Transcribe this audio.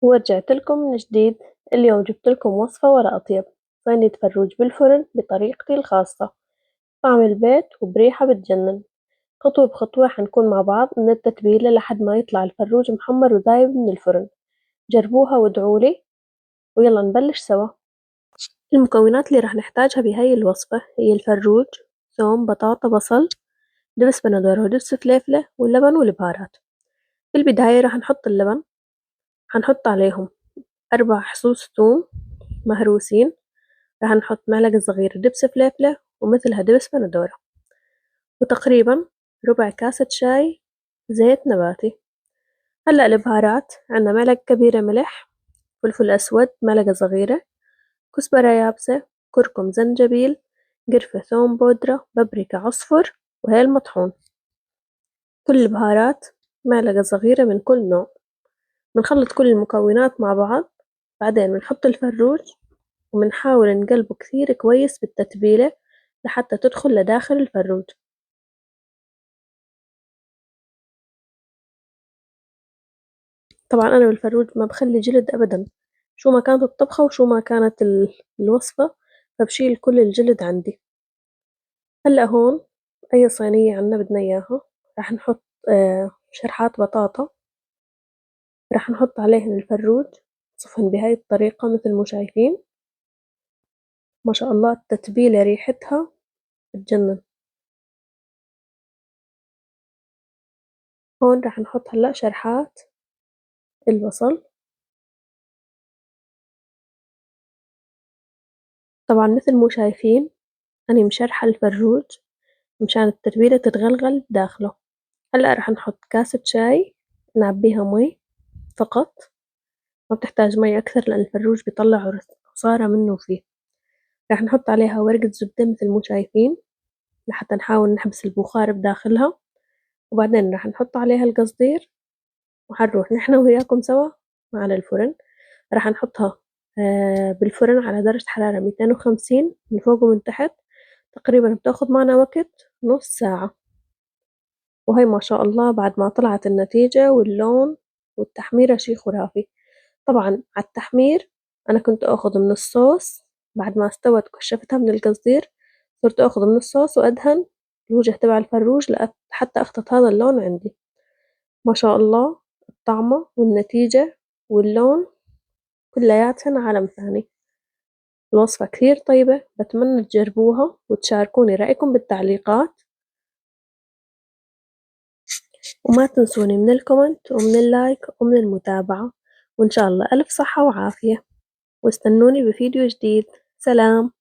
ورجعت لكم من جديد. اليوم جبت لكم وصفة ولا أطيب، صينية فروج بالفرن بطريقتي الخاصة، طعم البيت وبريحة بتجنن. خطوة بخطوة حنكون مع بعض من التتبيلة لحد ما يطلع الفروج محمر ودايب من الفرن. جربوها وادعولي، ويلا نبلش سوا. المكونات اللي راح نحتاجها بهاي الوصفة هي الفروج، ثوم، بطاطا، بصل، دبس بندورة ودبس فليفلة واللبن والبهارات. في البداية راح نحط اللبن، حنحط عليهم 4 فصوص ثوم مهروسين، راح نحط معلقة صغيرة دبس فليفلة ومثلها دبس بندورة، وتقريبا ربع كاسة شاي زيت نباتي. هلأ البهارات عنا معلقة كبيرة ملح، فلفل أسود معلقة صغيرة، كزبرة يابسة، كركم، زنجبيل، قرفة، ثوم بودرة، بابريكا عصفر، وهيل مطحون. كل البهارات معلقة صغيرة من كل نوع. بنخلط كل المكونات مع بعض، بعدين بنحط الفروج وبنحاول نقلبه كثير كويس بالتتبيلة لحتى تدخل لداخل الفروج. طبعا أنا بالفروج ما بخلي جلد أبدا، شو ما كانت الطبخة وشو ما كانت الوصفة، فبشيل كل الجلد عندي. هلأ هون أي صينية عنا بدنا إياها راح نحط شرحات بطاطا، راح نحط عليهن الفروج، نصفهن بهاي الطريقة مثل ما شايفين. ما شاء الله التتبيلة ريحتها بتجنن. هون راح نحط هلأ شرحات البصل. طبعا مثل ما شايفين أنا مشرحة الفروج مشان التتبيلة تتغلغل داخله. هلأ راح نحط كاسة شاي نعبيها مي فقط، ما بتحتاج مي أكثر لأن الفروج بيطلع عصارة منه فيه. راح نحط عليها ورقة زبدة مثل ما شايفين لحتى نحاول نحبس البخار بداخلها، وبعدين راح نحط عليها القصدير وحنروح نحن وياكم سوا على الفرن. راح نحطها بالفرن على درجة حرارة 250 من فوق ومن تحت، تقريبا بتاخد معنا وقت نص ساعة. وهي ما شاء الله بعد ما طلعت النتيجة واللون والتحميرة شي خرافي. طبعا على التحمير أنا كنت أخذ من الصوص، بعد ما استوت كشفتها من القصدير، صرت أخذ من الصوص وأدهن الوجه تبع الفروج حتى أخطط هذا اللون عندي. ما شاء الله الطعمة والنتيجة واللون كلياتهن عالم ثاني. الوصفة كثير طيبة، بتمنى تجربوها وتشاركوني رأيكم بالتعليقات، وما تنسوني من الكومنت ومن اللايك ومن المتابعة. وإن شاء الله ألف صحة وعافية، واستنوني بفيديو جديد. سلام.